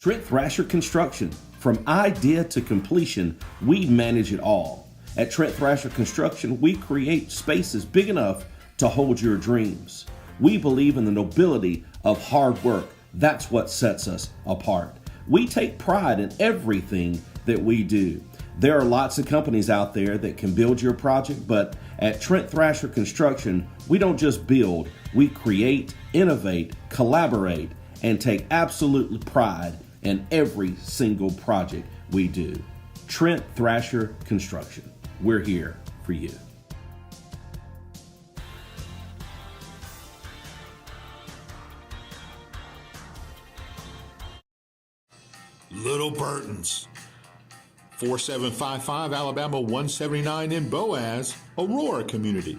Trent Thrasher Construction. From idea to completion, we manage it all. At Trent Thrasher Construction, we create spaces big enough to hold your dreams. We believe in the nobility of hard work. That's what sets us apart. We take pride in everything that we do. There are lots of companies out there that can build your project, but at Trent Thrasher Construction, we don't just build, we create, innovate, collaborate, and take absolute pride in every single project we do. Trent Thrasher Construction. We're here for you. Little Burton's. 4755 Alabama 179 in Boaz, Aurora Community.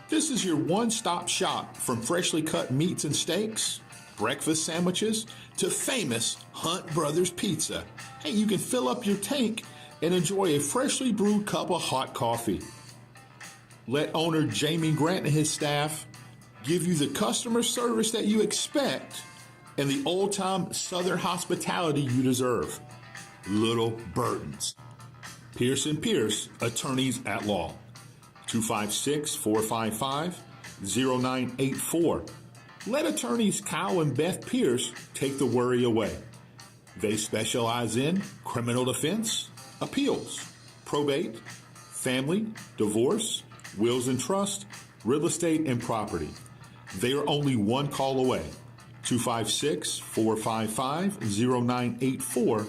This is your one-stop shop from freshly cut meats and steaks, breakfast sandwiches, to famous Hunt Brothers Pizza. Hey, you can fill up your tank and enjoy a freshly brewed cup of hot coffee. Let owner Jamie Grant and his staff give you the customer service that you expect and the old-time Southern hospitality you deserve. Little Burton's. Pierce & Pierce, attorneys at law. 256-455-0984. Let attorneys Kyle and Beth Pierce take the worry away. They specialize in criminal defense, appeals, probate, family, divorce, wills and trust, real estate, and property. They are only one call away. 256-455-0984.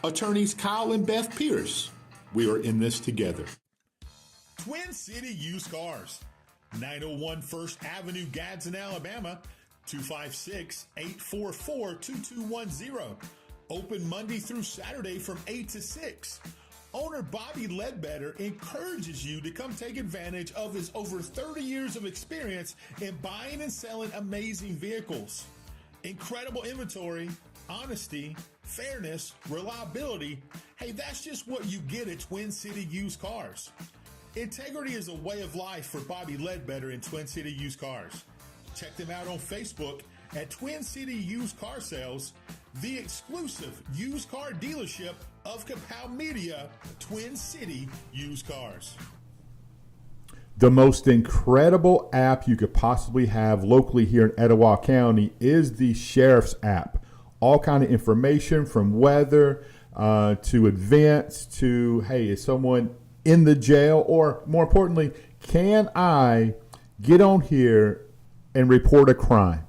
Attorneys Kyle and Beth Pierce. We are in this together. Twin City Used Cars. 901 First Avenue, Gadsden, Alabama. 256-844-2210. Open Monday through Saturday from 8 to 6. Owner Bobby Ledbetter encourages you to come take advantage of his over 30 years of experience in buying and selling amazing vehicles. Incredible inventory, honesty, fairness, reliability. Hey, that's just what you get at Twin City Used Cars. Integrity is a way of life for Bobby Ledbetter in Twin City Used Cars. Check them out on Facebook at Twin City Used Car Sales, the exclusive used car dealership of Kapow Media, Twin City Used Cars. The most incredible app you could possibly have locally here in Etowah County is the Sheriff's app. All kind of information from weather to events to, hey, is someone in the jail? Or more importantly, can I get on here and report a crime?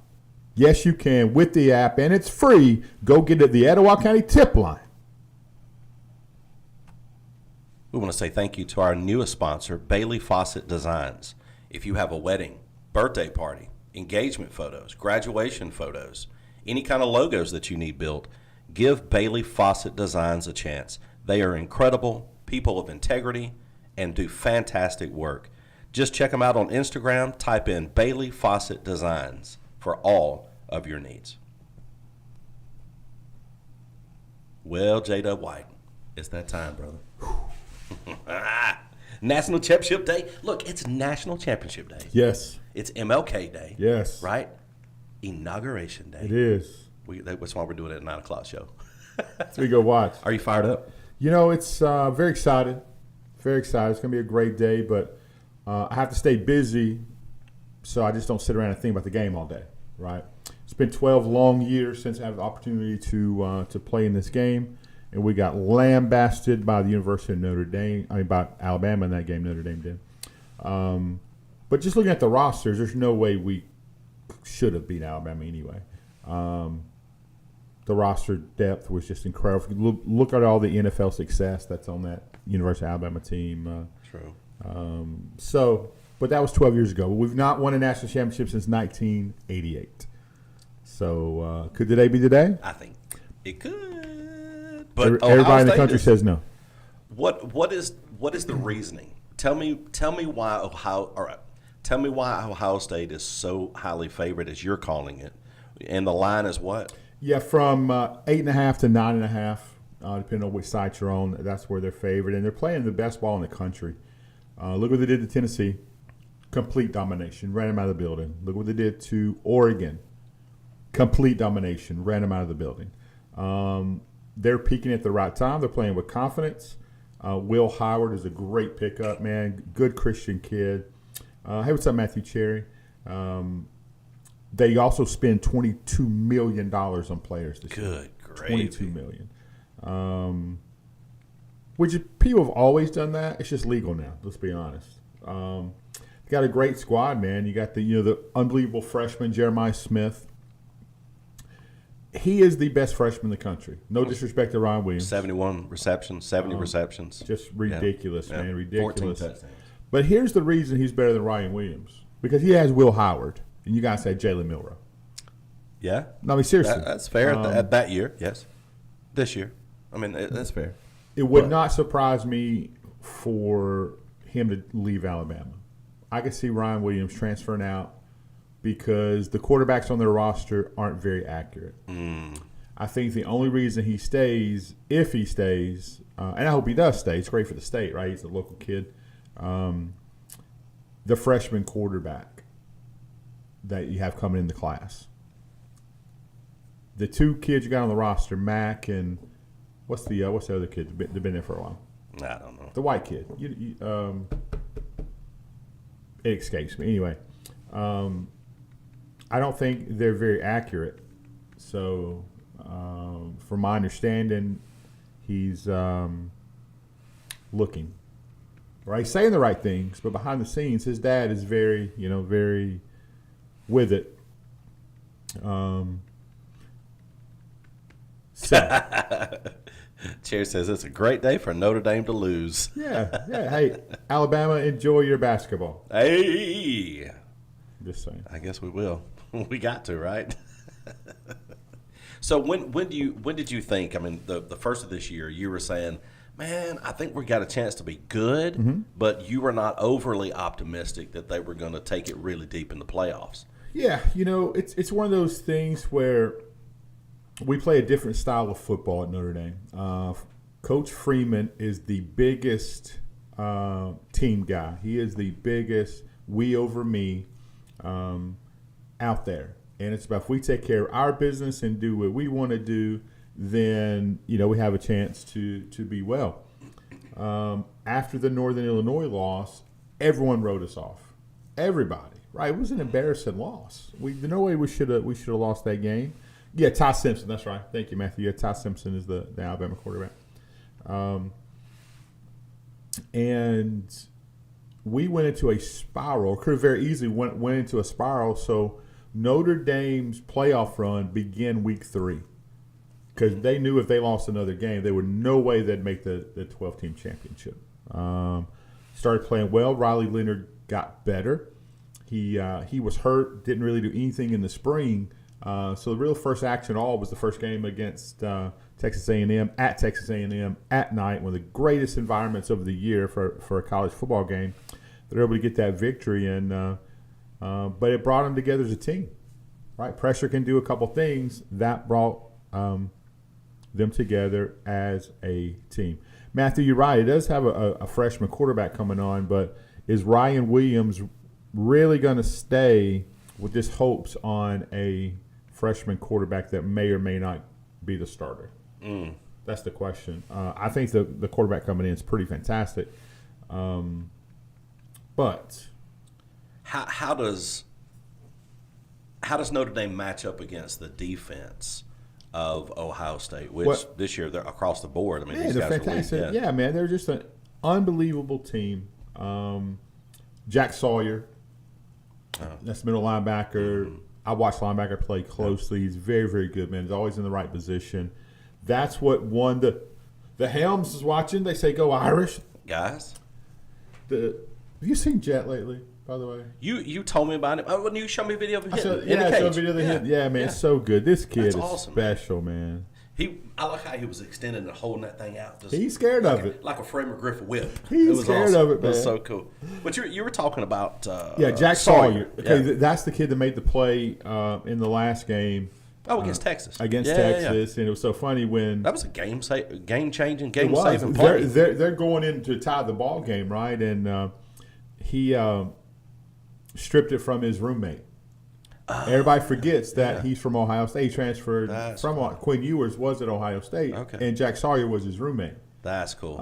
Yes, you can with the app, and it's free. Go get it at the Etowah County Tip Line. We want to say thank you to our newest sponsor, Bailey Fawcett Designs. If you have a wedding, birthday party, engagement photos, graduation photos, any kind of logos that you need built, give Bailey Fawcett Designs a chance. They are incredible, people of integrity, and do fantastic work. Just check them out on Instagram. Type in Bailey Fawcett Designs for all of your needs. Well, J-Dub White, it's that time, brother. National Championship Day. Look, it's National Championship Day. Yes. It's MLK Day. Yes. Right? Inauguration Day. It is. That's why we're doing it at 9 o'clock show. So we go watch. Are you fired up? You know, it's very excited. Very excited. It's going to be a great day, but I have to stay busy so I just don't sit around and think about the game all day, right? It's been 12 long years since I had the opportunity to play in this game, and we got lambasted by the University of Notre Dame. By Alabama in that game, Notre Dame did. But just looking at the rosters, there's no way we should have beat Alabama anyway. The roster depth was just incredible. If you look at all the NFL success that's on that University of Alabama team. True. But that was 12 years ago. We've not won a national championship since 1988. So could today be the day? I think it could. But everybody in the country says no. What is the reasoning? Tell me why Ohio. All right. Tell me why Ohio State is so highly favored as you're calling it, and the line is what? Yeah, from 8.5 to 9.5, depending on which site you're on. That's where they're favored, and they're playing the best ball in the country. Look what they did to Tennessee, complete domination, ran them out of the building. Look what they did to Oregon, complete domination, ran them out of the building. They're peaking at the right time. They're playing with confidence. Will Howard is a great pickup, man. Good Christian kid. Hey, what's up, Matthew Cherry? They also spend $22 million on players this year. Good gravy. $22 million. Which people have always done that. It's just legal now. Let's be honest. You got a great squad, man. You got the unbelievable freshman Jeremiah Smith. He is the best freshman in the country. No disrespect to Ryan Williams. 71 receptions, 70 receptions. Just ridiculous, man. Ridiculous. 14 touchdowns. But here's the reason he's better than Ryan Williams. Because he has Will Howard, and you guys had Jalen Milroe. Yeah. No, I mean, seriously. That's fair at that year, yes. This year. I mean, that's fair. It would not surprise me for him to leave Alabama. I could see Ryan Williams transferring out because the quarterbacks on their roster aren't very accurate. I think the only reason he stays, if he stays, and I hope he does stay, it's great for the state, right? He's a local kid. The freshman quarterback that you have coming in the class. The two kids you got on the roster, Mac and what's the other kid that's been there for a while? I don't know. The white kid. It escapes me. Anyway, I don't think they're very accurate. So, from my understanding, he's looking. Right, he's saying the right things, but behind the scenes, his dad is very, very with it. Chair says it's a great day for Notre Dame to lose. Yeah. Hey, Alabama, enjoy your basketball. Hey, Just saying. I guess we will. We got to, right? So when did you think? I mean, the first of this year, you were saying, man, I think we got a chance to be good, but you were not overly optimistic that they were going to take it really deep in the playoffs. Yeah, it's one of those things where we play a different style of football at Notre Dame. Coach Freeman is the biggest team guy. He is the biggest we over me out there. And it's about if we take care of our business and do what we want to do, then, we have a chance to be well. After the Northern Illinois loss, everyone wrote us off. Everybody, right? It was an embarrassing loss. There's no way we should have lost that game. Yeah, Ty Simpson. That's right. Thank you, Matthew. Yeah, Ty Simpson is the Alabama quarterback. And we went into a spiral. Could have very easily went into a spiral. So Notre Dame's playoff run began week 3 because they knew if they lost another game, there was no way they'd make the 12-team championship. Started playing well. Riley Leonard got better. He was hurt, didn't really do anything in the spring. So the real first action at all was the first game against Texas A&M at Texas A&M at night, one of the greatest environments of the year for a college football game. They're able to get that victory, but it brought them together as a team. Right, pressure can do a couple things. That brought them together as a team. Matthew, you're right. It does have a freshman quarterback coming on, but is Ryan Williams really going to stay with this hopes on a freshman quarterback that may or may not be the starter? That's the question. I think the quarterback coming in is pretty fantastic. But how does Notre Dame match up against the defense of Ohio State, which this year they're across the board? I mean, these they're guys fantastic. are Yeah, man, they're just an unbelievable team. Jack Sawyer, that's middle linebacker. I watch linebacker play closely. He's very, very good, man. He's always in the right position. That's what won the Helms is watching. They say go Irish. guys. Have you seen Jet lately, by the way? You told me about it. Oh, when you showed me a video of him hitting in I the cage. saw a video of the hit. Yeah, man, it's so good. This kid That's is awesome, special, man. I like how he was extending and holding that thing out. Just He's scared like of it. like a Fred McGriff whip. He's It was scared awesome. of it, It was man. so cool. But you were talking about Jack Sawyer. Okay, Yeah. that's the kid that made the play in the last game. Against Texas. Against Yeah, Texas, yeah. and it was so funny when That was a game-changing, it game-saving was. play. They're going in to tie the ball game, right? And he stripped it from his roommate. Everybody forgets that he's from Ohio State. He transferred That's from funny. Quinn Ewers was at Ohio State, Okay. and Jack Sawyer was his roommate. That's cool.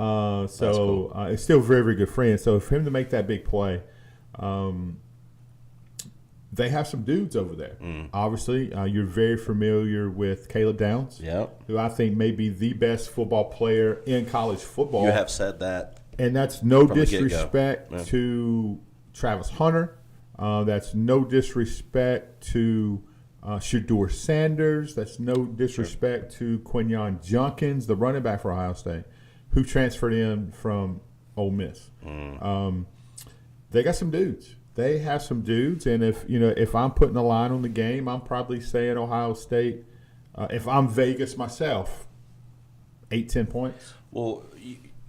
So it's still very, very good friends. So for him to make that big play, they have some dudes over there. Obviously, you're very familiar with Caleb Downs, Yep. who I think may be the best football player in college football. You have said that. And that's no From the get-go. disrespect Yeah. to Travis Hunter. That's no disrespect to Shedeur Sanders. That's no disrespect to Quinyon Junkins, the running back for Ohio State, who transferred in from Ole Miss. They got some dudes. They have some dudes, and if I'm putting a line on the game, I'm probably saying Ohio State. If I'm Vegas myself, 8-10 points. Well,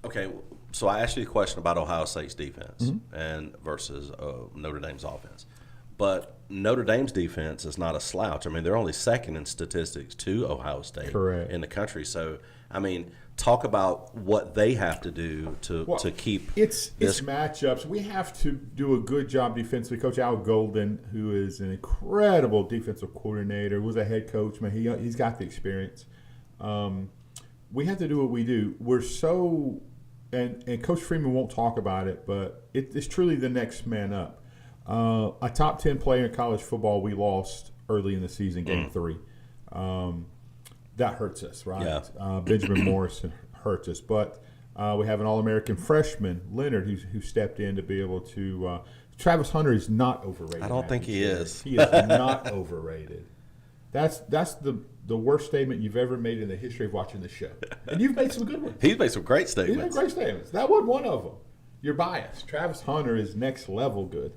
okay. So I asked you a question about Ohio State's defense Mm-hmm. and versus Notre Dame's offense, but Notre Dame's defense is not a slouch. I mean, they're only second in statistics to Ohio State Correct. in the country. So, I mean, talk about what they have to do to keep It's this. matchups. We have to do a good job defensively. Coach Al Golden, who is an incredible defensive coordinator, was a head coach. Man, he's got the experience. We have to do what we do. We're so, and Coach Freeman won't talk about it, but it's truly the next man up. A top 10 player in college football we lost early in the season, game 3. That hurts us, right? Yeah. Benjamin Morrison hurts us. But we have an All-American freshman, Leonard, who stepped in to be able to Travis Hunter is not overrated. I don't think he is. He is not overrated. That's the worst statement you've ever made in the history of watching the show. And you've made some good ones. He's made some great These are statements. great statements. That wasn't one of them. You're biased. Travis Hunter is next level good.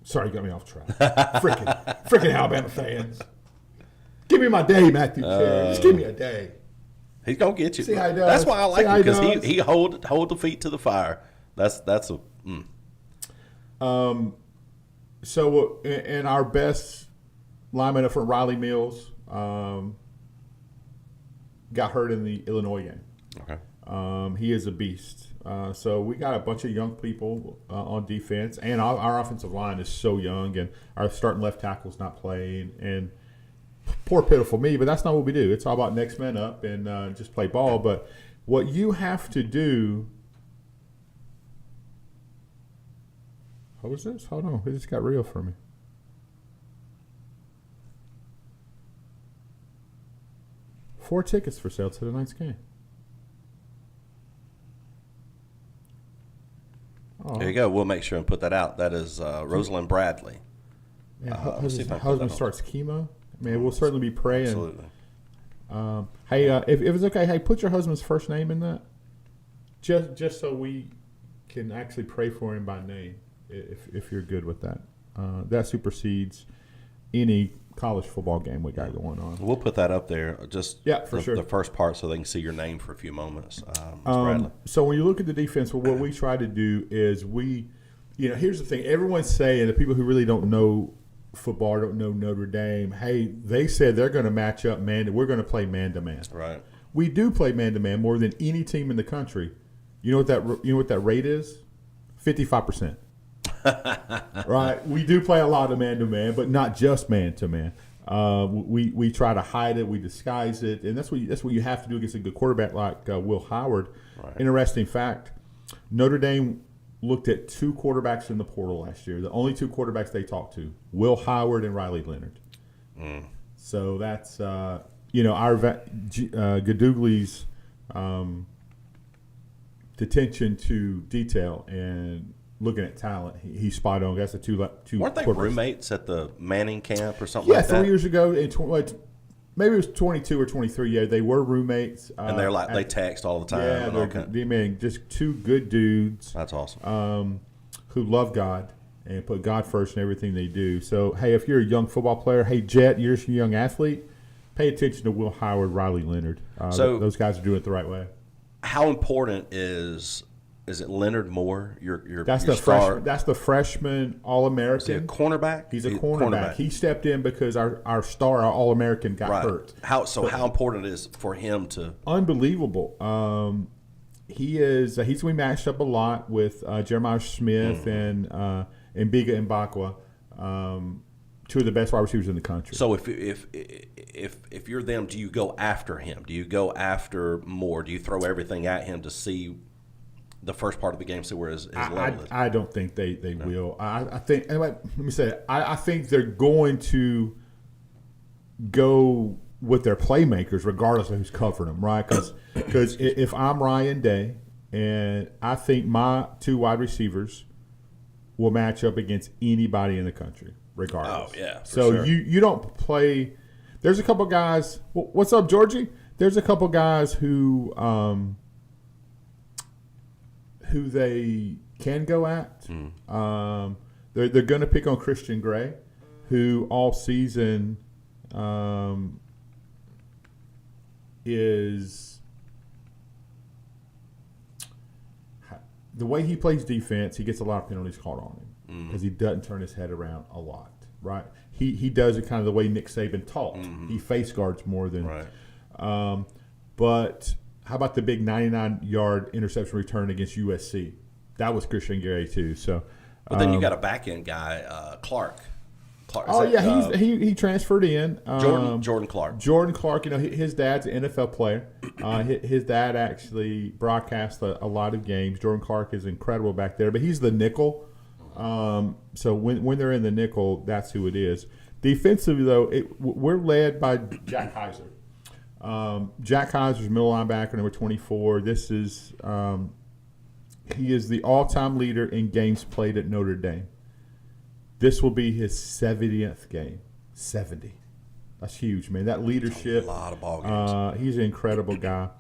Sorry, you got me off track. Freaking Alabama fans. Give me my day, Matthew Carey. Just give me a day. He's gonna get you. See how he does? That's why I like See how him he because does? he hold the feet to the fire. That's a. So, and our best lineman up front, Riley Mills, got hurt in the Illinois game. Okay. He is a beast. So we got a bunch of young people on defense, and our offensive line is so young, and our starting left tackle's not playing. And poor pitiful me, but that's not what we do. It's all about next man up and just play ball. But what you have to do. What was this? Hold on, it just got real for me. Four tickets for sale to tonight's game. Oh, There you go. We'll make sure and put that out. That is Rosalind Bradley. man, let's see if I can put husband that on. starts chemo. Man, we'll certainly be praying. Absolutely. Hey, if it's okay, hey, put your husband's first name in that, just so we can actually pray for him by name, if you're good with that. That supersedes any college football game we got going on. We'll put that up there. Just For sure. the first part, so they can see your name for a few moments. Bradley. So when you look at the defense, well, what we try to do is here's the thing. Everyone's saying, the people who really don't know football, don't know Notre Dame, hey, they said they're going to match up we're going to play man-to-man. Right. We do play man-to-man more than any team in the country. You know what that rate is? 55%. Right. We do play a lot of man-to-man, but not just man-to-man. We try to hide it, we disguise it, and that's what you have to do against a good quarterback like Will Howard. Right. Interesting fact: Notre Dame looked at 2 quarterbacks in the portal last year. The only 2 quarterbacks they talked to: Will Howard and Riley Leonard. So that's our Gadugli's attention to detail and looking at talent. He's spot on. That's the two. Weren't they quarterbacks. roommates at the Manning camp or something Yeah, like that? 3 years ago, maybe it was 22 or 23. Yeah, they were roommates. And they're they text all the time. yeah, and all kind. just 2 good dudes That's awesome. who love God and put God first in everything they do. So, hey, if you're a young football player, hey, Jet, you're a young athlete, pay attention to Will Howard, Riley Leonard. Those guys are doing it the right way. How important is it Leonard Moore? Your That's your the star? that's the freshman All-American. Is he a cornerback? He's a cornerback. He stepped in because our star, our All-American, got hurt. How important it is for him to? Unbelievable. He's going to be matched up a lot with Jeremiah Smith and Mbiga Mbakwa. two of the best wide receivers in the country. So if you're them, do you go after him? Do you go after Moore? Do you throw everything at him to see the first part of the game, see where his level is? I don't think they will. I think anyway. Let me say it. I think they're going to go with their playmakers, regardless of who's covering them, right? Because if I'm Ryan Day, and I think my two wide receivers will match up against anybody in the country, regardless. Oh yeah. So sure. you don't play. There's a couple guys. What's up, Georgie? There's a couple guys who they can go at. They're going to pick on Christian Gray, who all season is the way he plays defense. He gets a lot of penalties called on him because he doesn't turn his head around a lot. Right? He does it kind of the way Nick Saban taught. He face guards more than. Right. But how about the big 99-yard interception return against USC? That was Christian Gray too. So, but then you got a back end guy, Clark. He transferred in. Jordan Clark. Jordan Clark. You know, his dad's an NFL player. His dad actually broadcast a lot of games. Jordan Clark is incredible back there, but he's the nickel. So when they're in the nickel, that's who it is. Defensively, though, we're led by Jack Heiser. Jack Heiser's middle linebacker, number 24. This is he is the all-time leader in games played at Notre Dame. This will be his 70th game. 70. That's huge, man. That leadership. A lot of ball games. He's an incredible guy.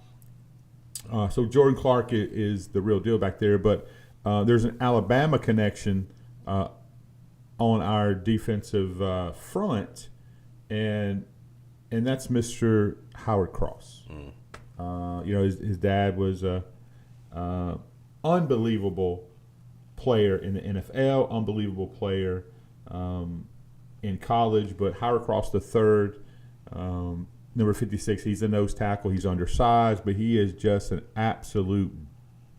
So Jordan Clark is the real deal back there, but there's an Alabama connection on our defensive front, and that's Mr. Howard Cross. You know, his dad was a unbelievable player in the NFL, unbelievable player in college. But Howard Cross III, number 56, he's a nose tackle. He's undersized, but he is just an absolute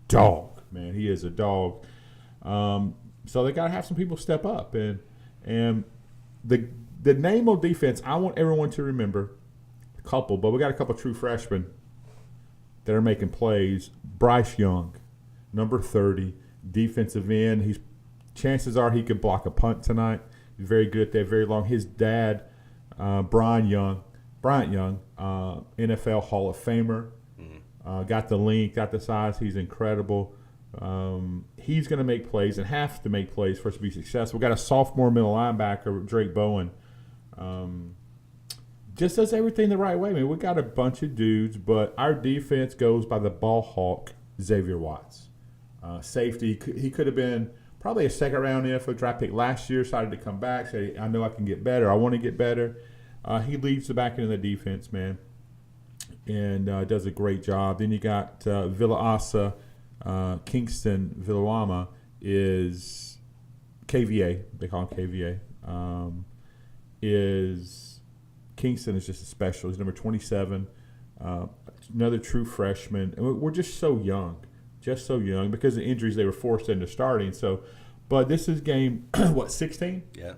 dog, man. He is a dog. So they got to have some people step up. And the name on defense, I want everyone to remember a couple, but we got a couple true freshmen that are making plays. Bryce Young, number 30, defensive end. Chances are he could block a punt tonight. He's very good at that, very long. His dad, Bryant Young, NFL Hall of Famer. Got the length, got the size. He's incredible. He's going to make plays and have to make plays for us to be successful. We got a sophomore middle linebacker, Drake Bowen. Just does everything the right way. I mean, we got a bunch of dudes, but our defense goes by the ball hawk, Xavier Watts. Safety, he could have been probably a second-round NFL draft pick last year, decided to come back, say, I know I can get better. I want to get better. He leads the back end of the defense, man, and does a great job. Then you got Villa Kingston Villawama is KVA. They call him KVA. Kingston is just a special. He's number 27. Another true freshman. And we're just so young. Because of injuries they were forced into starting. So, but this is game, 16? Yeah.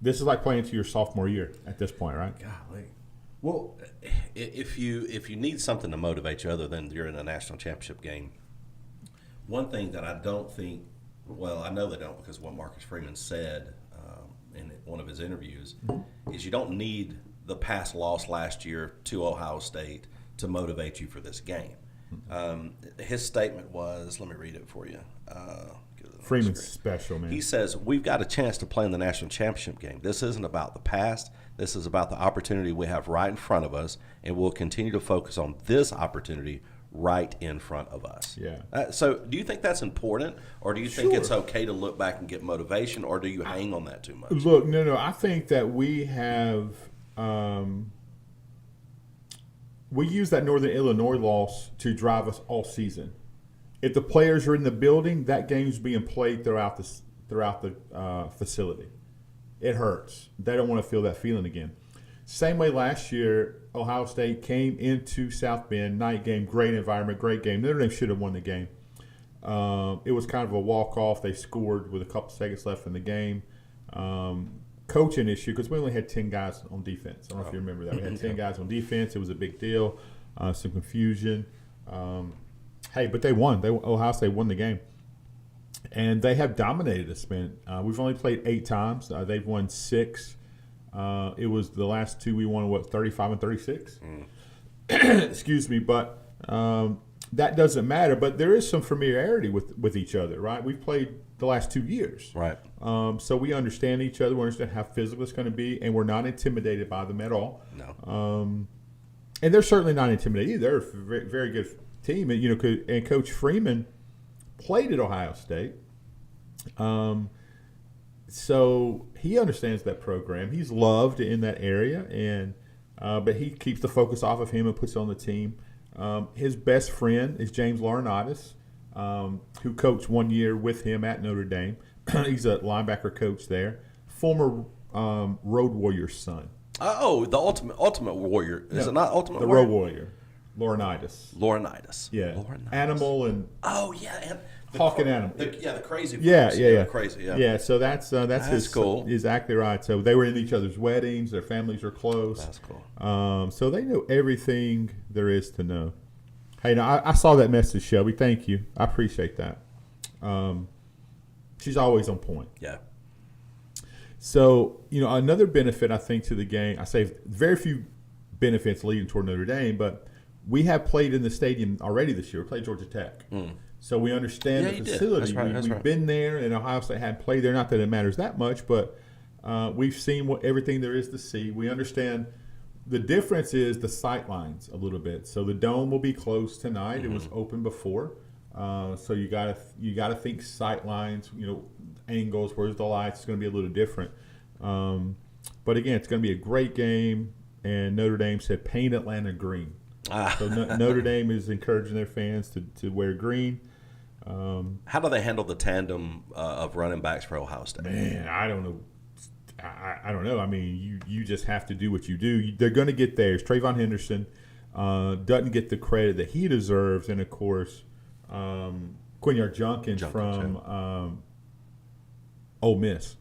This is like playing to your sophomore year at this point, right? Golly. Well, if you need something to motivate you other than you're in a national championship game, one thing that I don't think, well, I know they don't because what Marcus Freeman said in one of his interviews is you don't need the past loss last year to Ohio State to motivate you for this game. His statement was, let me read it for you. Freeman's special, man. He says, we've got a chance to play in the national championship game. This isn't about the past. This is about the opportunity we have right in front of us, and we'll continue to focus on this opportunity right in front of us. Yeah. So do you think that's important, or do you think it's okay to look back and get motivation, or do you hang on that too much? Look, no. I think that we have we use that Northern Illinois loss to drive us all season. If the players are in the building, that game's being played throughout the facility. It hurts. They don't want to feel that feeling again. Same way last year, Ohio State came into South Bend, night game, great environment, great game. Notre Dame should have won the game. It was kind of a walk-off. They scored with a couple seconds left in the game. Coaching issue, because we only had 10 guys on defense. I don't know if you remember that. We had 10 guys on defense. It was a big deal. Some confusion. But they won. Ohio State won the game. And they have dominated us, man. We've only played 8 times. They've won 6. It was the last 2 we won, 35 and 36? Excuse me. But that doesn't matter. But there is some familiarity with each other, right? We've played the last 2 years. Right. So we understand each other. We understand how physical it's going to be. And we're not intimidated by them at all. No. And they're certainly not intimidated either. They're a very, very good team. And Coach Freeman played at Ohio State. So he understands that program. He's loved in that area, and but he keeps the focus off of him and puts it on the team. His best friend is James Laurinaitis, who coached 1 year with him at Notre Dame. He's a linebacker coach there. Former Road Warrior's son. Oh, the Ultimate Warrior. Is it not Ultimate The Warrior? Road Warrior. Laurinaitis. Laurinaitis. Yeah. Laurinaitis. Animal and Oh, yeah. And Hawk and Animal. The crazy. Yeah. Crazy. Yeah. Yeah, so that's his cool. Exactly right. So they were in each other's weddings. Their families are close. That's cool. So they know everything there is to know. Hey, now I saw that message, Shelby. Thank you. I appreciate that. She's always on point. Yeah. So, another benefit I think to the game, I say very few benefits leading toward Notre Dame, but we have played in the stadium already this year. We played Georgia Tech. So we understand Yeah, the you did. facility. That's We've right. been there, and Ohio State had played there. Not that it matters that much, but we've seen everything there is to see. We understand the difference is the sight lines a little bit. So the dome will be closed tonight. It was open before. So you gotta think sight lines, angles, where's the lights. It's going to be a little different. But again, it's going to be a great game. And Notre Dame said paint Atlanta green. So Notre Dame is encouraging their fans to wear green. How do they handle the tandem of running backs for Ohio State? Man, I don't know. I don't know. I mean, you just have to do what you do. They're going to get theirs. Trayvon Henderson doesn't get the credit that he deserves, and of course, Quiniard Junkins from Ole Miss.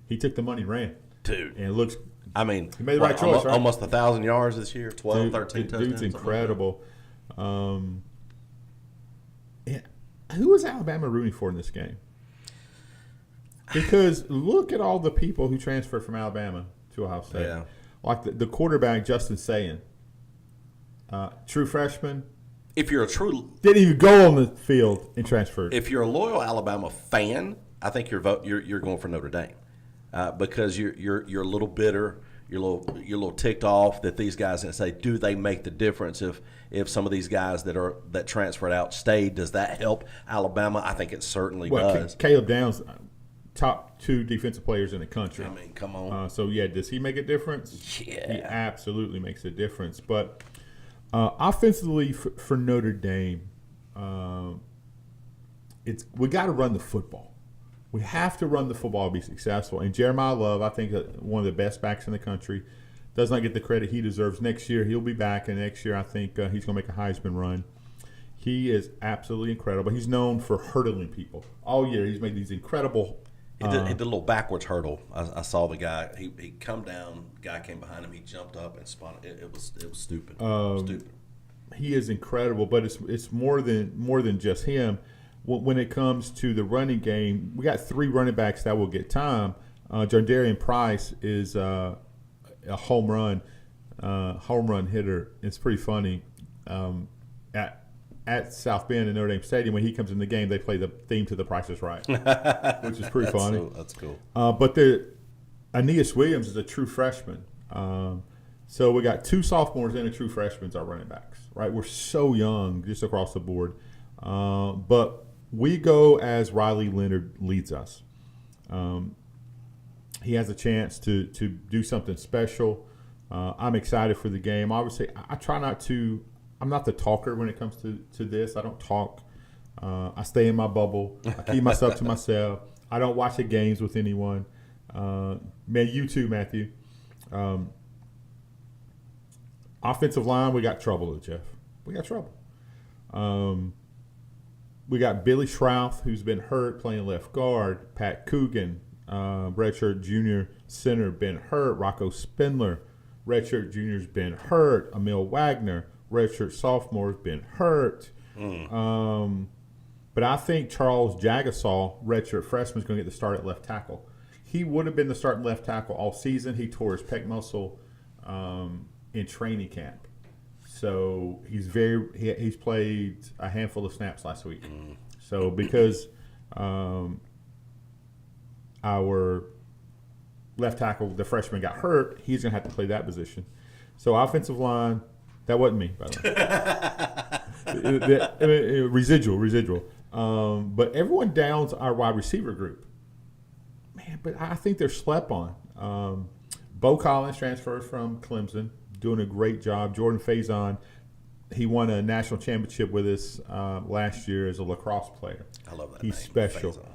He took the money, ran, Dude. and it looks. I mean, he made the right choice, right? Almost 1,000 yards this year, 13 touchdowns. Dude's incredible. Who was Alabama rooting for in this game? Because look at all the people who transferred from Alabama to Ohio State. Yeah. Like the quarterback, Justin Sayin, true freshman. If you're a true, Didn't even go on the field and transferred. if you're a loyal Alabama fan, I think you're going for Notre Dame because you're a little bitter. You're a little ticked off that these guys didn't say, do they make the difference if some of these guys that transferred out stayed? Does that help Alabama? I think it certainly does. Caleb Downs, top 2 defensive players in the country. I mean, come on. So yeah, does he make a difference? Yeah. He absolutely makes a difference. But offensively for Notre Dame, we got to run the football. We have to run the football to be successful. And Jeremiah Love, I think one of the best backs in the country, does not get the credit he deserves. Next year he'll be back, and next year I think he's going to make a Heisman run. He is absolutely incredible. He's known for hurdling people all year. He's made these incredible. He did a little backwards hurdle. I saw the guy. He come down. Guy came behind him. He jumped up and spun. It was stupid. Stupid. He is incredible, but it's more than just him. When it comes to the running game, we got 3 running backs that will get time. Jardarian Price is a home run hitter. It's pretty funny. At South Bend in Notre Dame Stadium, when he comes in the game, they play the theme to The Price is Right, which is pretty funny. That's cool. But Aeneas Williams is a true freshman. So we got 2 sophomores and a true freshman as our running backs. Right, we're so young just across the board. But we go as Riley Leonard leads us. He has a chance to do something special. I'm excited for the game. Obviously, I try not to. I'm not the talker when it comes to this. I don't talk. I stay in my bubble. I keep myself to myself. I don't watch the games with anyone. Man, you too, Matthew. Offensive line, we got trouble, Jeff. We got trouble. We got Billy Schrouth, who's been hurt, playing left guard. Pat Coogan, redshirt junior center, been hurt. Rocco Spindler, redshirt junior's been hurt. Emil Wagner, redshirt sophomore's been hurt. But I think Charles Jagasaw, redshirt freshman, is going to get the start at left tackle. He would have been the starting left tackle all season. He tore his pec muscle in training camp. So he's played a handful of snaps last week. So because our left tackle, the freshman, got hurt, he's going to have to play that position. So offensive line, that wasn't me, by the way. Residual. But everyone downs our wide receiver group. Man, but I think they're slept on. Bo Collins transferred from Clemson, doing a great job. Jordan Faison, he won a national championship with us last year as a lacrosse player. I love that. He's name, special.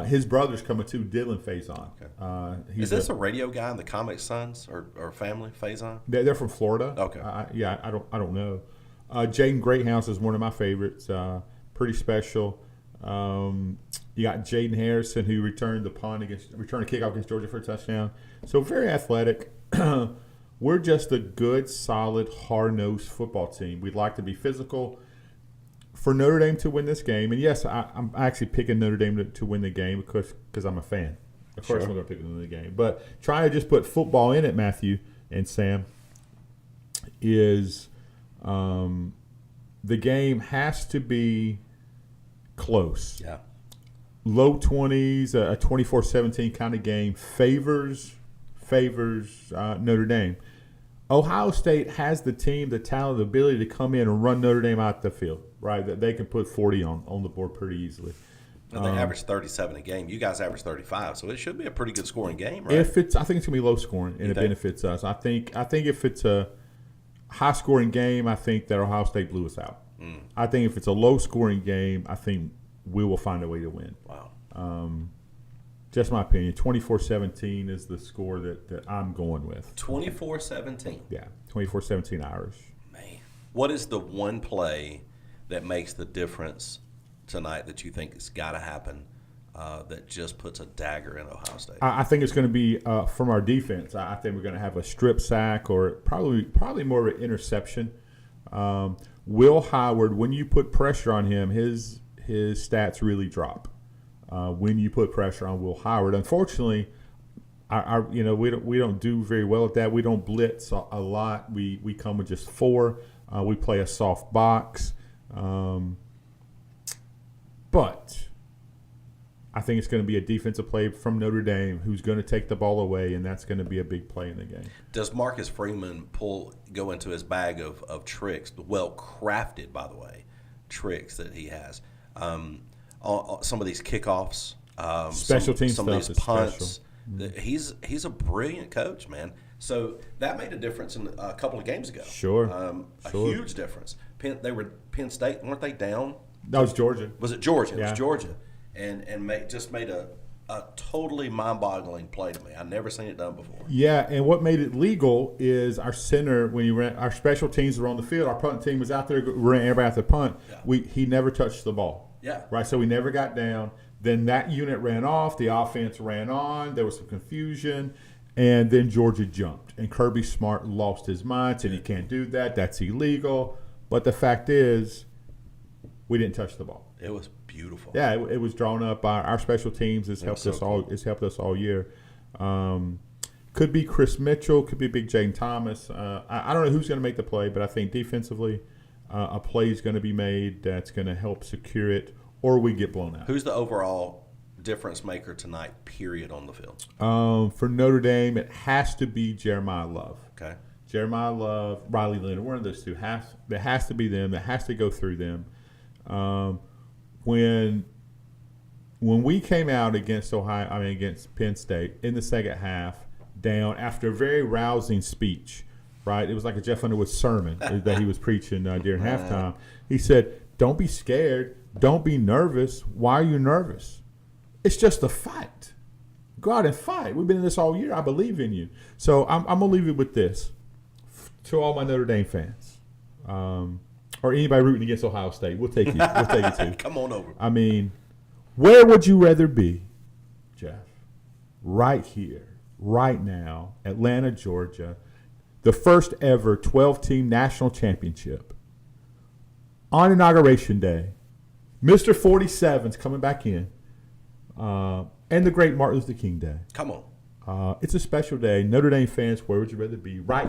His brother's coming too, Dylan Faison. Okay. Is this a radio guy in the Comic Sons or family, Faison? They're from Florida. Okay. I don't know. Jaden Greathouse is one of my favorites. Pretty special. You got Jaden Harrison, who returned a kickoff against Georgia for a touchdown. So very athletic. We're just a good, solid, hard-nosed football team. We'd like to be physical. For Notre Dame to win this game, and yes, I'm actually picking Notre Dame to win the game because I'm a fan. Of course, I'm going to pick them to win the game. But trying to just put football in it, Matthew and Sam, is the game has to be close. Yeah. Low 20s, a 24-17 kind of game favors Notre Dame. Ohio State has the team, the talent, the ability to come in and run Notre Dame out the field, right? That they can put 40 on the board pretty easily. And they average 37 a game. You guys average 35, so it should be a pretty good scoring game, right? I think it's going to be low scoring, and it benefits us. I think if it's a high scoring game, I think that Ohio State blew us out. I think if it's a low scoring game, I think we will find a way to win. Wow. Just my opinion. 24-17 is the score that I'm going with. 24-17. Yeah, 24-17 Irish. Man, what is the one play that makes the difference tonight that you think has got to happen that just puts a dagger in Ohio State? I think it's going to be from our defense. I think we're going to have a strip sack or probably more of an interception. Will Howard, when you put pressure on him, his stats really drop. When you put pressure on Will Howard, unfortunately, we don't do very well at that. We don't blitz a lot. We come with just 4. We play a soft box, but I think it's going to be a defensive play from Notre Dame who's going to take the ball away, and that's going to be a big play in the game. Does Marcus Freeman go into his bag of tricks, well-crafted, by the way, tricks that he has? Some of these kickoffs, special team some of these stuff punts. He's a brilliant coach, man. So that made a difference in a couple of games ago. Sure. A huge difference. They were Penn State, weren't they down? That was Georgia. Was it Georgia? Yeah. It was Georgia, and just made a totally mind-boggling play to me. I've never seen it done before. Yeah, and what made it legal is our center, when you ran, our special teams were on the field. Our punt team was out there, ran everybody out the punt. Yeah. He never touched the ball. Yeah. Right, so we never got down. Then that unit ran off. The offense ran on. There was some confusion. And then Georgia jumped. And Kirby Smart lost his mind, said you can't do that. That's illegal. But the fact is, we didn't touch the ball. It was beautiful. Yeah, it was drawn up. Our special teams has helped us all. Cool. It's helped us all year. Could be Chris Mitchell. Could be Big Jane Thomas. I don't know who's going to make the play, but I think defensively, a play is going to be made that's going to help secure it, or we get blown out. Who's the overall difference maker tonight, period, on the field? For Notre Dame, it has to be Jeremiah Love. Okay. Jeremiah Love, Riley Leonard, one of those two. That has to be them. That has to go through them. When we came out against against Penn State in the second half, down after a very rousing speech, right? It was like a Jeff Underwood sermon that he was preaching during halftime. He said, "Don't be scared. Don't be nervous. Why are you nervous? It's just a fight. Go out and fight. We've been in this all year. I believe in you." So I'm going to leave it with this. To all my Notre Dame fans, or anybody rooting against Ohio State. We'll take you. We'll take you too. Come on over. I mean, where would you rather be, Jeff? Right here, right now, Atlanta, Georgia, the first ever 12-team national championship. On Inauguration Day, Mr. 47's coming back in, and the great Martin Luther King Day. Come on. It's a special day. Notre Dame fans, where would you rather be? Right